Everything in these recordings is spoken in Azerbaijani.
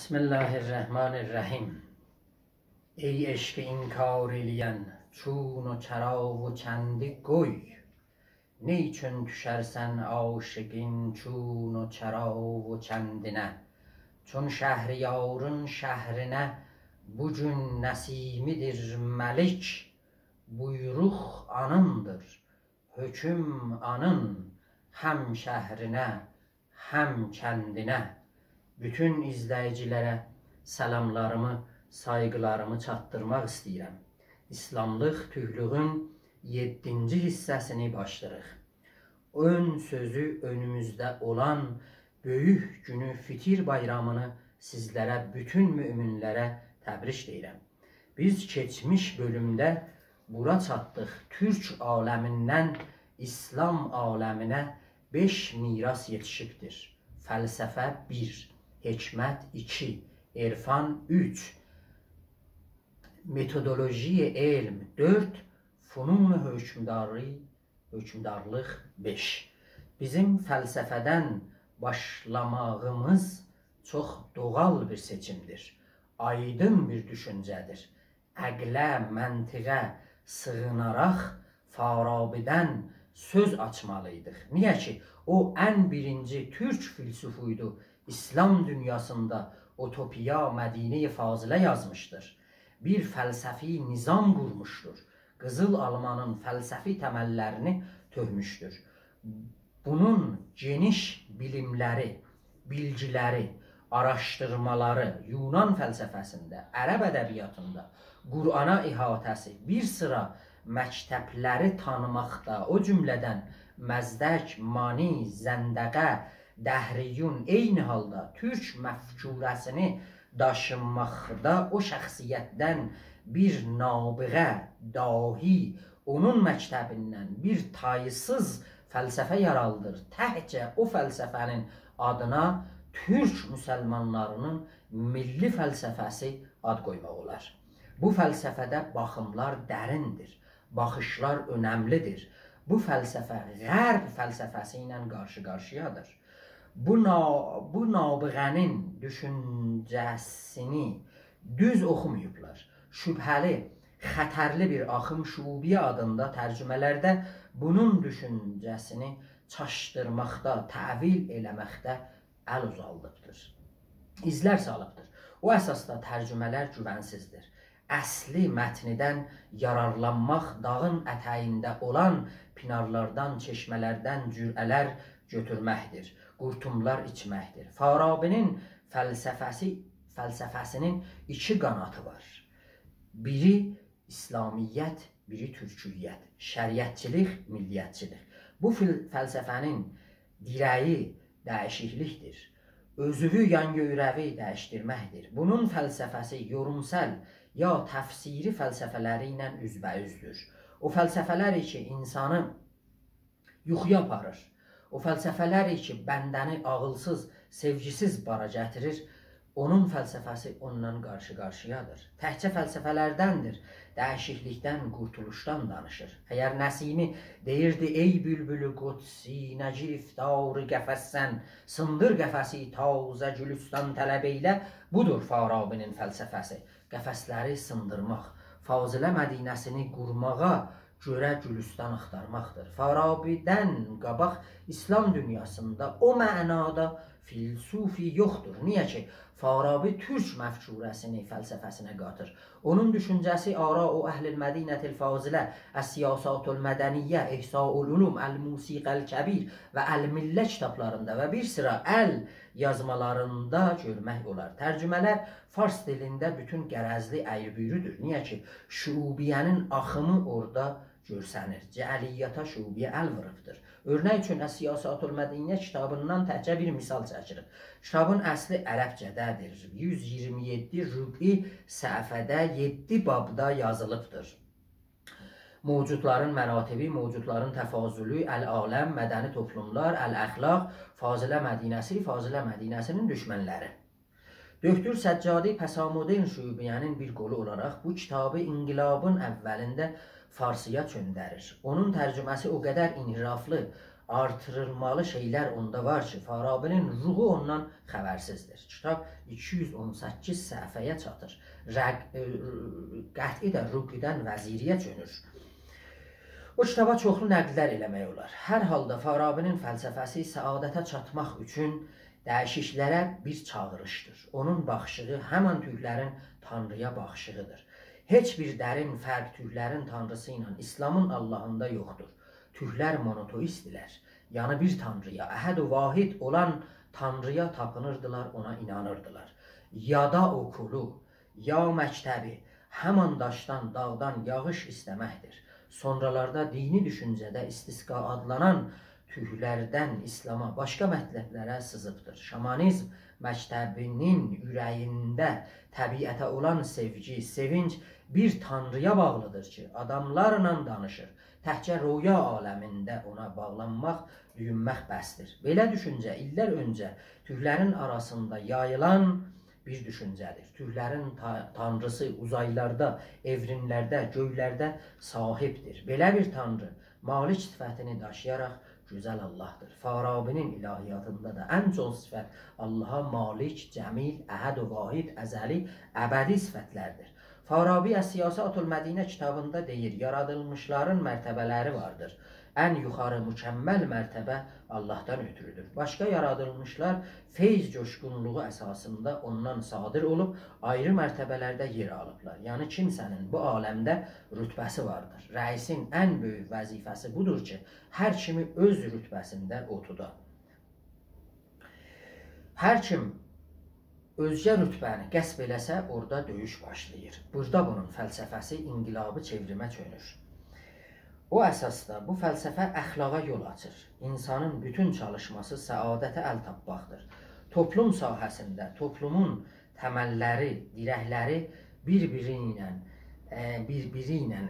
Bismillahirrahmanirrahim. Ey eşki inkar eləyən, çun o çara و çəndi qoy. Ne için düşərsən aşıqin çun o çara و çəndinə? Çun şəhriyarın şəhrinə bugün nəsimidir məlik. Buyruq anındır, höküm anın, həm şəhrinə, həm kəndinə. Bütün izləyicilərə salamlarımı, saygılarımı çatdırmaq istəyirəm. İslamlıq tühlüğün 7-ci hissəsini başlayırıq. Ön sözü önümüzdə olan böyük günü Fitir bayramını sizlərə, bütün müminlərə təbrik deyirəm. Biz keçmiş bölümdə bura çatdıq. Türk aləmindən İslam aləminə 5 miras yetişibdir. Fəlsəfə 1, hikmət 2, irfan 3, metodoloji elm 4, funun hökmdarlıq 5. Bizim fəlsəfədən başlamağımız çox doğal bir seçimdir. Aydın bir düşüncədir. Əqlə, məntiqə sığınaraq Farabidən söz açmalıydıq. Niyə ki, o ən birinci Türk filsufuydu. İslam dünyasında Utopiya, Mədinə-i Fazilə yazmışdır. Bir fəlsəfi nizam qurmuşdur. Qızıl Almanın fəlsəfi təməllərini tökmüşdür. Bunun geniş bilimləri, bilgiləri, araşdırmaları Yunan fəlsəfəsində, ərəb ədəbiyyatında, Qur'ana ihatəsi, bir sıra məktəbləri tanımaqda, o cümlədən Məzdək, Mani, Zəndəqə, Dəhriyun eyni halda Türk məfkurəsini daşınmaqda o şəxsiyyətdən bir nabiğə, dahi, onun məktəbindən bir taysız fəlsəfə yaraldır. Təhcə o fəlsəfənin adına Türk müsəlmanlarının milli fəlsəfəsi ad qoymaq olar. Bu fəlsəfədə baxımlar dərindir, baxışlar önəmlidir. Bu fəlsəfə Qərb fəlsəfəsi ilə qarşı-qarşıyadır. Bu nabiğənin düşüncəsini düz oxumayıblar. Şübhəli, xətərli bir axım şubiyyə adında tərcümələrdə bunun düşüncəsini çaşdırmaqda, təvil eləməkdə əl uzaldıbdır. İzlər salıbdır. O əsasda tərcümələr güvənsizdir. Əsli mətnidən yararlanmaq dağın ətəyində olan pinarlardan, çeşmələrdən cürələr götürməkdir. Qurtumlar içməkdir. Farabinin fəlsəfəsinin 2 qanatı var. Biri İslamiyyət, biri türküyyət. Şəriətçilik, milliyyətçilik. Bu fəlsəfənin dirəyi dəyişiklikdir. Özüvü yan-göyrəvi dəyişdirməkdir. Bunun fəlsəfəsi yorumsal ya təfsiri fəlsəfələri ilə üzbəyüzdür. O fəlsəfələr ki, insanı yuxuya aparır. O fəlsəfələr ki, bəndəni ağılsız, sevgisiz bara gətirir, onun fəlsəfəsi onunla qarşı-qarşıyadır. Təhcə fəlsəfələrdəndir, dəyişiklikdən, qurtuluşdan danışır. Əgər Nəsimi deyirdi, ey bülbülü qudsi, nə giriftarı qəfəssən, sındır qəfəsi tazə gülüstan tələb eylə, budur Farabinin fəlsəfəsi. Qəfəsləri sındırmaq, Fazilə Mədinəsini qurmağa görə gülüstan axtarmaqdır. Farabidən qabaq İslam dünyasında o mənada filsufi yoxdur. Niyə ki, Farabi Türk məfkurəsini fəlsəfəsinə qatır. Onun düşüncəsi Ara-u Əhl-i Mədinətil Fazilə, Əs-Siyasatul Mədəniyyə, İhsaul Ulum, Əl-Musiqəl Kəbir və Əl-Millə kitablarında və bir sıra əl yazmalarında görmək olar. Tərcümələr fars dilində bütün qərəzli əyri-büyrüdür. Niyə ki, şuubiyyənin axımı orada görsənir. Cəliyyata şubiyyə əl vırıbdır. Örnək üçün Əs-Siyasatul Mədiniyyə kitabından təhcə bir misal çəkirik. Kitabın əsli ərəbcədədir. 127 rüb'i səhifədə 7 babda yazılıbdır. Mövcudların məratibi, mövcudların təfazülü, əl-aləm, mədəni toplumlar, əl-əxlaq, Fazilə Mədinəsi, Fazilə Mədinəsinin düşmənləri. Döktür Səccadi Pəsamodern şubiyyənin bir qolu olaraq bu kitabı inqilabın əvvəlində Farsıya çöndərir. Onun tərcüməsi o qədər inhiraflı, artırılmalı şeylər onda var ki, Farabinin ruhu ondan xəbərsizdir. Kitab 218 səhifəyə çatır. Qəti də ruqidən vəziriyə çönür. O kitaba çoxlu nəqdlər eləmək olar. Hər halda Farabinin fəlsəfəsi səadətə çatmaq üçün dəyişiklərə bir çağırışdır. Onun baxışığı həmən türklərin Tanrıya baxışığıdır. Heç bir dərin fərq türklərin Tanrısı ilə İslamın Allahında yoxdur. Türklər monoteistdilər. Yəni bir Tanrıya, əhəd-i vahid olan Tanrıya tapınırdılar, ona inanırdılar. Yada okulu, ya məktəbi, həman daşdan, dağdan yağış istəməkdir. Sonralarda dini düşüncədə istisqa adlanan türklərdən İslama başqa mətləblərə sızıbdır. Şamanizm məktəbinin ürəyində təbiətə olan sevgi, sevinç bir Tanrıya bağlıdır ki, adamlarla danışır. Təhcə rüya aləmində ona bağlanmaq, düyünmək bəsdir. Belə düşüncə illər öncə türklərin arasında yayılan bir düşüncədir. Türklərin Tanrısı uzaylarda, evrimlərdə, göylərdə sahibdir. Belə bir Tanrı malik sifətini daşıyaraq gözəl Allahdır. Farabinin ilahiyyatında da ən çox sifət Allaha malik, cəmil, əhəd-i vahid, əzəli, əbədi sifətlərdir. Farabi Siyasat-ül Mədinə kitabında deyir, yaradılmışların mərtəbələri vardır. Ən yuxarı mükəmməl mərtəbə Allahdan ötürüdür. Başqa yaradılmışlar feyz coşqunluğu əsasında ondan sadir olub, ayrı mərtəbələrdə yer alıblar. Yəni kimsənin bu aləmdə rütbəsi vardır. Rəisin ən böyük vəzifəsi budur ki, hər kimi öz rütbəsində otuda. Hər kim özgə rütbəni qəsb eləsə, orada döyüş başlayır. Burada bunun fəlsəfəsi inqilabı çevrimə çönür. O əsasda bu fəlsəfə əxlaqa yol açır. İnsanın bütün çalışması səadətə əl tapmaqdır. Toplum sahəsində toplumun təməlləri, dirəkləri bir-biri ilə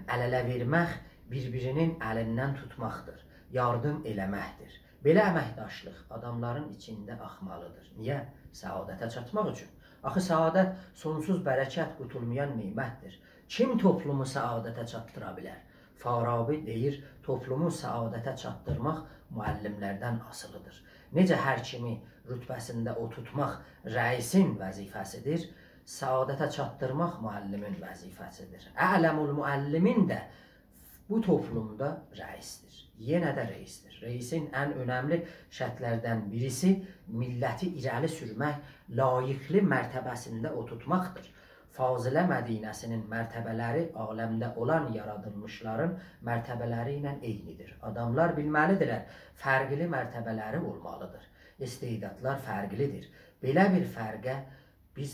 əl-ələ vermək, bir-birinin əlindən tutmaqdır, yardım eləməkdir. Belə əməkdaşlıq adamların içində axmalıdır. Niyə? Səadətə çatmaq üçün. Axı səadət sonsuz bərəkət, qutulmayan nemətdir. Kim toplumu səadətə çatdıra bilər? Farabi deyir, toplumu səadətə çatdırmaq müəllimlərdən asılıdır. Necə hər kimi rütbəsində otutmaq rəisin vəzifəsidir, səadətə çatdırmaq müəllimin vəzifəsidir. Ələmul müəllimin də bu toplumda rəisdir. Yenə də reisdir. Reisin ən önəmli şərtlərdən birisi milləti irəli sürmək, layiqli mərtəbəsində otutmaqdır. Fazilə Mədinəsinin mərtəbələri aləmdə olan yaradılmışların mərtəbələri ilə eynidir. Adamlar bilməlidirlər, fərqli mərtəbələri olmalıdır. İstedadlar fərqlidir. Belə bir fərqə biz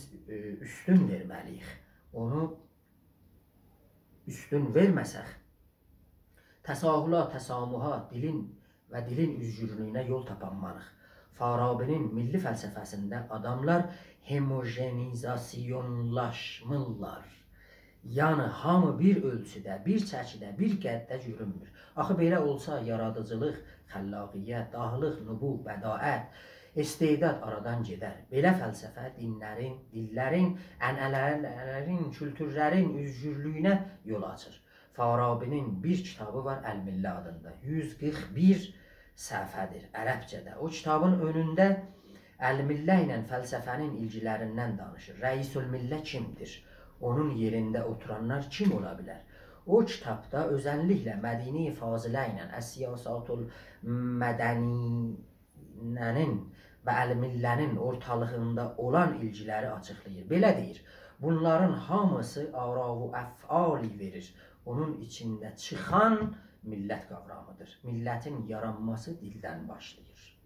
üstün verməliyik. Onu üstün verməsək, təsahüla, təsamuha, dilin və dilin üzgürlüyünə yol tapanmalıq. Farabinin milli fəlsəfəsində adamlar homogenizasyonlaşmırlar. Yəni, hamı bir ölçüdə, bir çəkidə, bir qəddə görünmür. Axı, belə olsa, yaradıcılıq, xəllaqiyyət, dahlıq, nübüvvət, bədaət, istedad aradan gedər. Belə fəlsəfə dinlərin, dillərin, ənənələrin, kültürlərin üzgürlüyünə yol açır. Farabinin bir kitabı var Əl-Millə adında. 141 səhifədir ərəbcədə. O kitabın önündə Əl-Millə ilə fəlsəfənin ilgilərindən danışır. Rəisül-Millə kimdir? Onun yerində oturanlar kim ola bilər? O kitabda özəlliklə Mədini Fazilə ilə Əs-Siyasatul Mədəniyənin və Əl-Millənin ortalığında olan ilgiləri açıqlayır. Belə deyir, bunların hamısı ara-u əfali verir. Onun içində çıxan millət qavramıdır. Millətin yaranması dildən başlayır.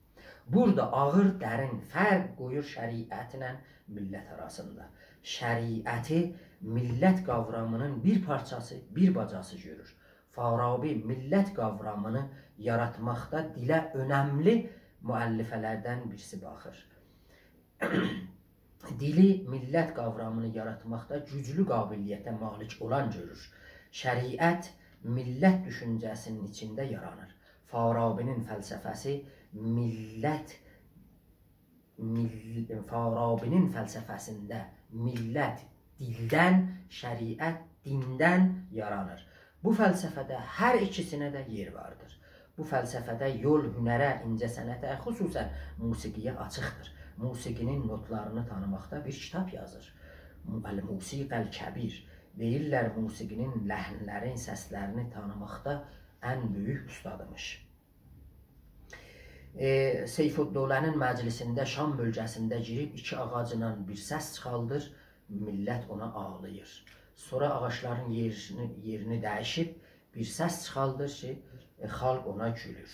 Burada ağır, dərin fərq qoyur şəriətlə millət arasında. Şəriəti millət qavramının bir parçası, bir bacası görür. Farabi millət qavramını yaratmaqda dilə önəmli müəllifələrdən birisi baxır. Dili millət qavramını yaratmaqda güclü qabiliyyətə malik olan görür. Şəriət millət düşüncəsinin içində yaranır. Farabinin fəlsəfəsi Farabinin fəlsəfəsində millət dildən, şəriət dindən yaranır. Bu fəlsəfədə hər ikisinə də yer vardır. Bu fəlsəfədə yol hünərə, incəsənətə, xüsusən musiqiyə açıqdır. Musiqinin notlarını tanımaqda bir kitab yazır. Əl-Musiqəl Kəbir. Deyirlər, musiqinin ləhnlərin, səslərini tanımaqda ən böyük ustadmış. Seyfuddovlənin məclisində Şam bölgəsində girib 2 ağacla bir səs çıxaldır, millət ona ağlayır. Sonra ağaçların yerini dəyişib bir səs çıxaldır ki, xalq ona gülür.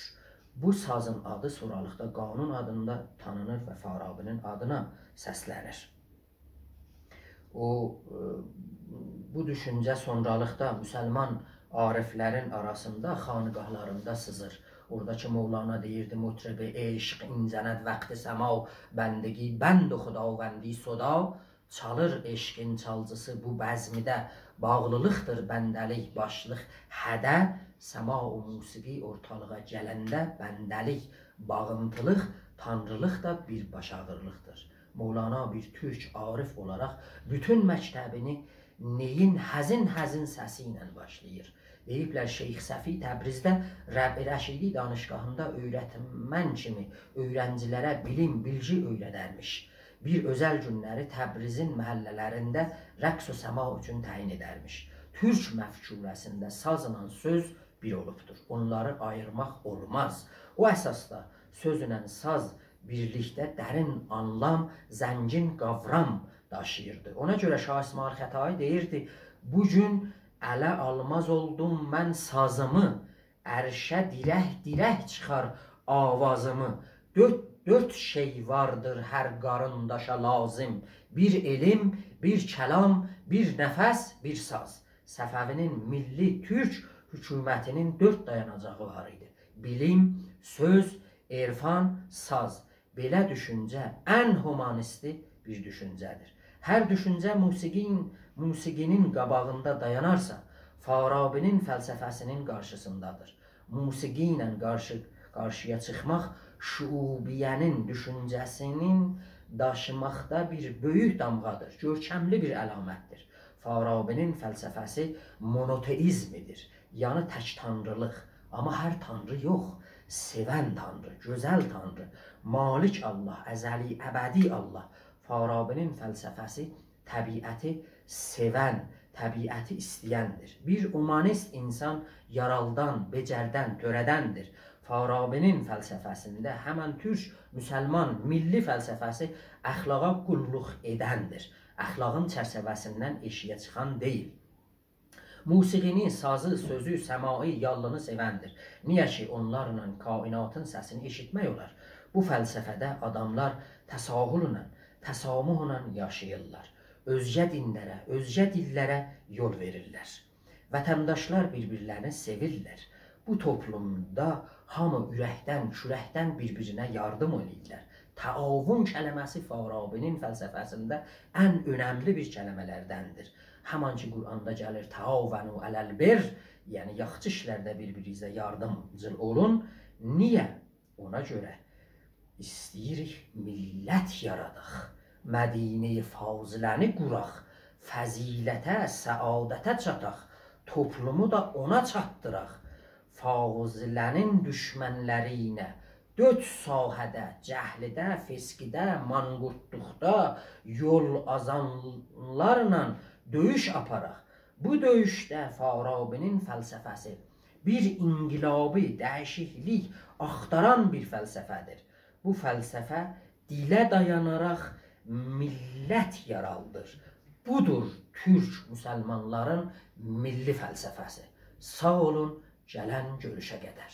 Bu sazın adı sonralıqda qanun adında tanınır və Farabinin adına səslənir. Bu düşüncə sonralıqda müsəlman ariflərin arasında, xanqahlarında sızır. Oradakı Mevlana deyirdi, mutribi eşq, incənət vəqti səmav, bəndigi, bənd-i xudavəndi soda, çalır eşqin çalcısı bu bəzmidə, bağlılıqdır bəndəlik, başlıq, hədə, səma-u musiqi ortalığa gələndə bəndəlik, bağıntılıq, tanrılıq da bir başağırlıqdır. Mevlana bir türk arif olaraq bütün məktəbini neyin həzin-həzin səsi ilə başlayır. Deyiblər, Şeyx Səfi Təbrizdə Rəşidi danışqahında öyrətmən kimi öyrəncilərə bilim, bilgi öyrədərmiş. Bir özəl günləri Təbrizin məhəllələrində rəqs və səma üçün təyin edərmiş. Türk məfkurəsində sazla söz bir olubdur. Onları ayırmaq olmaz. O əsasda sözlə saz birlikdə dərin anlam, zəngin qavram daşıyırdı. Ona görə Şah İsmayıl Xətai deyirdi, bugün ələ almaz oldum mən sazımı, ərşə dirək-dirək çıxar avazımı. Dörd şey vardır hər qarındaşa lazım. Bir elm, bir kəlam, bir nəfəs, bir saz. Səfəvinin milli türk hökumətinin 4 dayanacağı var idi. Bilim, söz, erfan, saz. Belə düşüncə ən humanisti bir düşüncədir. Hər düşüncə musiqinin qabağında dayanarsa, Farabinin fəlsəfəsinin qarşısındadır. Musiqi ilə qarşıya çıxmaq, şuubiyyənin düşüncəsinin daşımaqda bir böyük damğadır, görkəmli bir əlamətdir. Farabinin fəlsəfəsi monoteizmidir, yəni tək tanrılıq. Amma hər tanrı yox, sevən tanrı, gözəl tanrı, malik Allah, əzəli, əbədi Allah. Farabinin fəlsəfəsi təbiəti sevən, təbiəti istəyəndir. Bir humanist insan yaraldan, becərdən, törədəndir. Farabinin fəlsəfəsində həmən türk, müsəlman, milli fəlsəfəsi əxlaqa qulluq edəndir. Əxlaqın çərçəvəsindən eşiyə çıxan deyil. Musiqini, sazı, sözü, səmai, yallını sevəndir. Niyə ki, onlarla kainatın səsini eşitmək olar? Bu fəlsəfədə adamlar təsahüllə, təsamuhla yaşayırlar. Özgə dinlərə, özgə dillərə yol verirlər. Vətəndaşlar bir-birlərini sevirlər. Bu toplumda hamı ürəkdən, kürəkdən bir-birinə yardım edirlər. Təavun kələməsi Farabinin fəlsəfəsində ən önəmli bir kələmələrdəndir. Həman ki, Quranda gəlir, təavvənu ələl-bir, yəni yaxşı işlərdə bir-birinizə yardımcıl olun. Niyə? Ona görə istəyirik millət yaradıq, Mədinə-i Faziləni quraq, fəzilətə, səadətə çataq, toplumu da ona çatdıraq. Fazilənin düşmənlərinə 4 sahədə, cəhlidə, fiskidə, manqurtluqda, yol azanlarla döyüş aparaq. Bu döyüşdə Farabinin fəlsəfəsi bir inqilabi, dəyişiklik axtaran bir fəlsəfədir. Bu fəlsəfə dilə dayanaraq millət yaraldır. Budur türk müsəlmanların milli fəlsəfəsi. Sağ olun, gələn görüşə qədər.